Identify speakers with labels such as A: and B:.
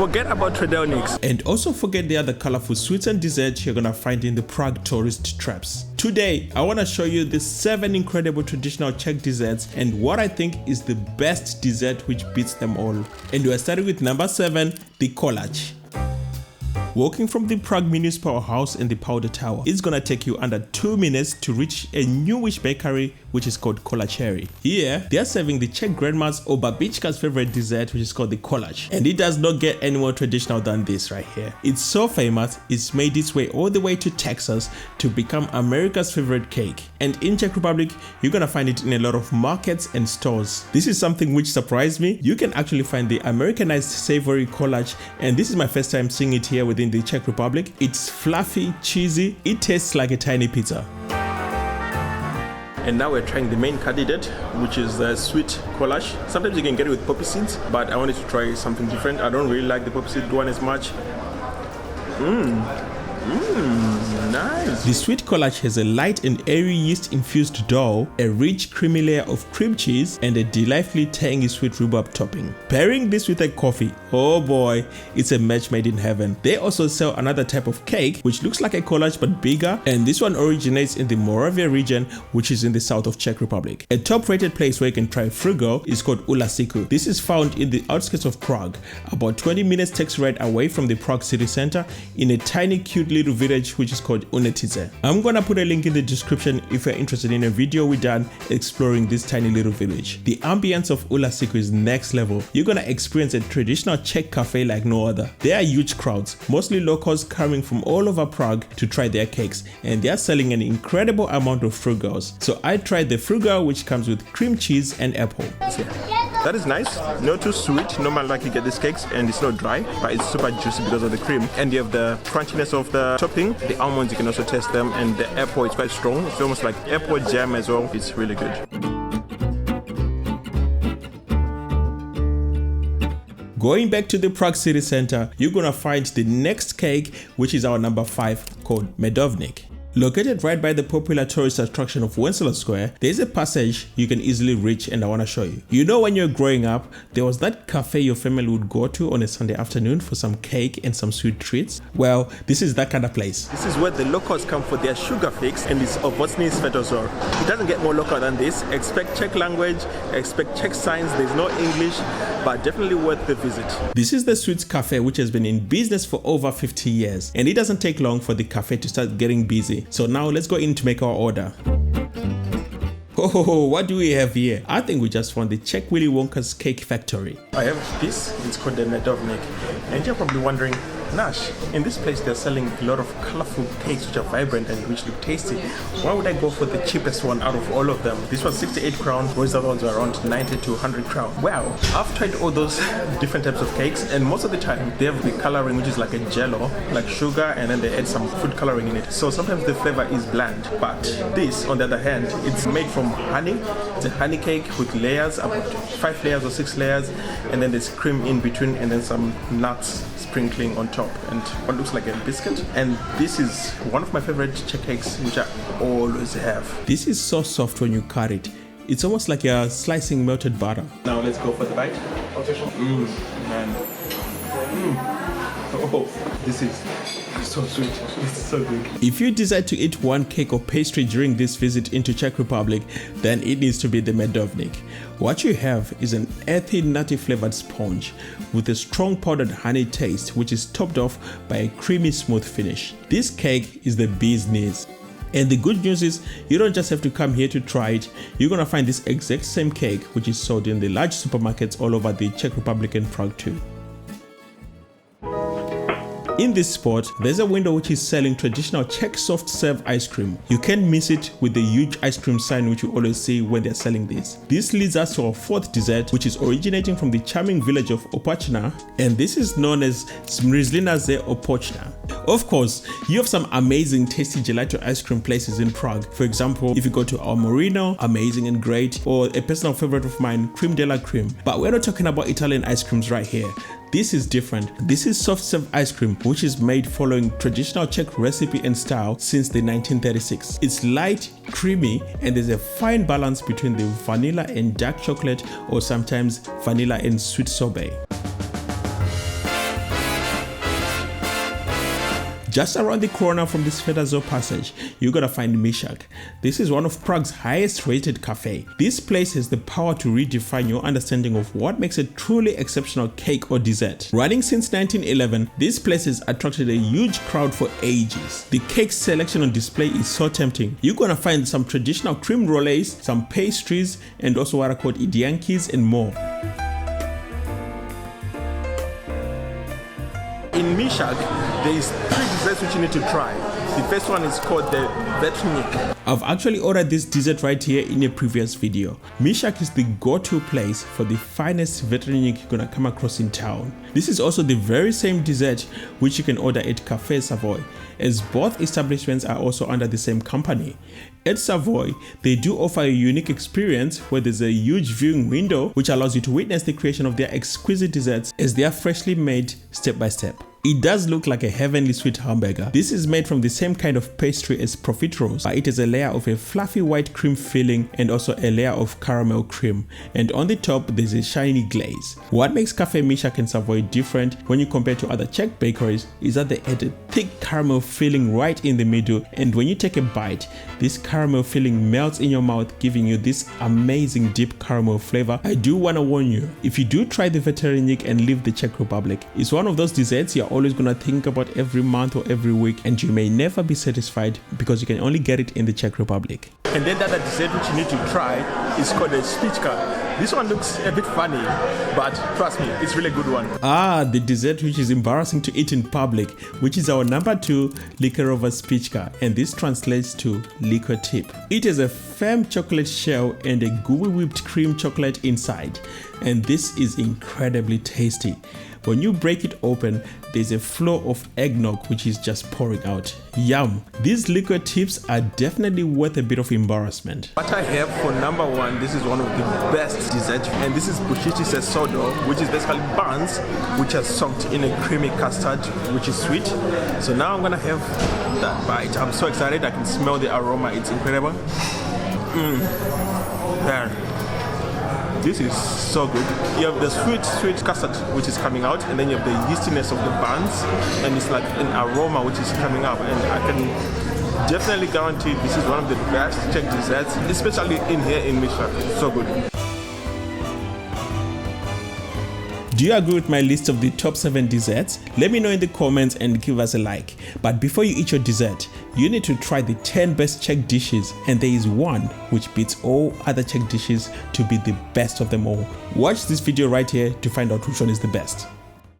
A: Forget about Trdelníks.
B: And also forget the other colorful sweets and desserts you're gonna find in the Prague tourist traps. Today, I want to show you the 7 incredible traditional Czech desserts and what I think is the best dessert which beats them all. And we're starting with number 7, the koláč. Walking from the Prague Municipal House in the Powder Tower, it's gonna take you under 2 minutes to reach a newish bakery which is called Koláčery. Here, they are serving the Czech grandma's or babička's favorite dessert which is called the koláč. And it does not get any more traditional than this right here. It's so famous, it's made its way all the way to Texas to become America's favorite cake. And in Czech Republic, you're gonna find it in a lot of markets and stores. This is something which surprised me. You can actually find the Americanized savory koláč, and this is my first time seeing it here within the Czech Republic. It's fluffy, cheesy, it tastes like a tiny pizza.
A: And now we're trying the main candidate, which is the sweet koláč. Sometimes you can get it with poppy seeds, but I wanted to try something different. I don't really like the poppy seed one as much. Nice.
B: The sweet koláč has a light and airy yeast-infused dough, a rich creamy layer of cream cheese, and a delightfully tangy sweet rhubarb topping. Pairing this with a coffee, oh boy, it's a match made in heaven. They also sell another type of cake which looks like a koláč but bigger, and this one originates in the Moravia region, which is in the south of Czech Republic. A top-rated place where you can try frugo is called Ulasiku. This is found in the outskirts of Prague, about 20 minutes taxi ride away from the Prague city center, in a tiny cute little village which is called Unetice. I'm gonna put a link in the description if you're interested in a video we done exploring this tiny little village. The ambience of Ulasiku is next level. You're gonna experience a traditional Czech cafe like no other. There are huge crowds, mostly locals coming from all over Prague to try their cakes, and they are selling an incredible amount of frugals. So I tried the frugal, which comes with cream cheese and apple.
A: That is nice, not too sweet. Normally like you get these cakes and it's not dry, but it's super juicy because of the cream. And you have the crunchiness of the topping. The almonds, you can also taste them, and the apple is quite strong. It's almost like apple jam as well. It's really good.
B: Going back to the Prague city center, you're gonna find the next cake, which is our number 5, called Medovník. Located right by the popular tourist attraction of Wenceslas Square, there is a passage you can easily reach, and I want to show you. You know, when you're growing up, there was that cafe your family would go to on a Sunday afternoon for some cake and some sweet treats. Well, this is that kind of place.
A: This is where the locals come for their sugar fix, and it's ovocný svetozor. It doesn't get more local than this. Expect Czech language, expect Czech signs. There's no English, but definitely worth the visit.
B: This is the Sweets Cafe, which has been in business for over 50 years, and it doesn't take long for the cafe to start getting busy. So now let's go in to make our order. Oh, what do we have here? I think we just found the Czech Willy Wonka's cake factory.
A: I have this, it's called the Medovník. And you're probably wondering, Nash, in this place they're selling a lot of colorful cakes which are vibrant and which look tasty. Why would I go for the cheapest one out of all of them? This was 68 crown, whereas the other ones were around 90 to 100 crown. Wow, I've tried all those different types of cakes, and most of the time they have the coloring which is like a jello, like sugar, and then they add some food coloring in it. So sometimes the flavor is bland, but this, on the other hand, it's made from honey. It's a honey cake with layers, about 5 layers or 6 layers, and then there's cream in between, and then some nuts sprinkling on top, and what looks like a biscuit. And this is one of my favorite Czech cakes, which I always have.
B: This is so soft when you cut it. It's almost like you're slicing melted butter.
A: Now let's go for the bite. Man. Oh, this is so sweet. It's so good.
B: If you decide to eat one cake or pastry during this visit into Czech Republic, then it needs to be the Medovník. What you have is an earthy, nutty flavored sponge with a strong powdered honey taste, which is topped off by a creamy, smooth finish. This cake is the bee's knees. And the good news is, you don't just have to come here to try it. You're gonna find this exact same cake, which is sold in the large supermarkets all over the Czech Republic and Prague too. In this spot, there's a window which is selling traditional Czech soft serve ice cream. You can't miss it with the huge ice cream sign which you always see when they're selling this. This leads us to our 4th dessert, which is originating from the charming village of Opachna, and this is known as Zmrzlina ze Opochna. Of course, you have some amazing tasty gelato ice cream places in Prague. For example, if you go to Almorino, amazing and great, or a personal favorite of mine, Creme de la Creme. But we're not talking about Italian ice creams right here. This is different. This is soft serve ice cream, which is made following traditional Czech recipe and style since the 1936. It's light, creamy, and there's a fine balance between the vanilla and dark chocolate, or sometimes vanilla and sweet sorbet. Just around the corner from this Federzo passage, you're gonna find Mishak. This is one of Prague's highest rated cafe. This place has the power to redefine your understanding of what makes a truly exceptional cake or dessert. Running since 1911, this place has attracted a huge crowd for ages. The cake selection on display is so tempting. You're gonna find some traditional cream rolls, some pastries, and also what are called idiankis and more.
A: In Mishak, there is 3 desserts which you need to try. The first one is called the Trdelník.
B: I've actually ordered this dessert right here in a previous video. Mishak is the go-to place for the finest Trdelník you're gonna come across in town. This is also the very same dessert which you can order at Café Savoy, as both establishments are also under the same company. At Savoy, they do offer a unique experience where there's a huge viewing window which allows you to witness the creation of their exquisite desserts as they are freshly made step by step. It does look like a heavenly sweet hamburger. This is made from the same kind of pastry as profiteroles, but it has a layer of a fluffy white cream filling and also a layer of caramel cream, and on the top there's a shiny glaze. What makes Café Mishak and Savoy different when you compare to other Czech bakeries is that they add a thick caramel filling right in the middle, and when you take a bite, this caramel filling melts in your mouth, giving you this amazing deep caramel flavor. I do want to warn you, if you do try the Trdelník and leave the Czech Republic, it's one of those desserts you're always gonna think about every month or every week, and you may never be satisfied because you can only get it in the Czech Republic.
A: And then the other dessert which you need to try is called a spička. This one looks a bit funny, but trust me, it's really good one.
B: The dessert which is embarrassing to eat in public, which is our number 2 Likorova spička, and this translates to liquor tip. It has a firm chocolate shell and a gooey whipped cream chocolate inside, and this is incredibly tasty. When you break it open, there's a flow of eggnog which is just pouring out. Yum! These liquor tips are definitely worth a bit of embarrassment.
A: What I have for number 1, this is one of the best desserts, and this is buchichi sesodo, which is basically buns which are soaked in a creamy custard which is sweet. So now I'm gonna have that bite. I'm so excited, I can smell the aroma, it's incredible. There. This is so good. You have the sweet custard which is coming out, and then you have the yeastiness of the buns, and it's like an aroma which is coming up, and I can definitely guarantee this is one of the best Czech desserts, especially in here in Mishak. It's so good.
B: Do you agree with my list of the top 7 desserts? Let me know in the comments and give us a like. But before you eat your dessert, you need to try the 10 best Czech dishes, and there is one which beats all other Czech dishes to be the best of them all. Watch this video right here to find out which one is the best.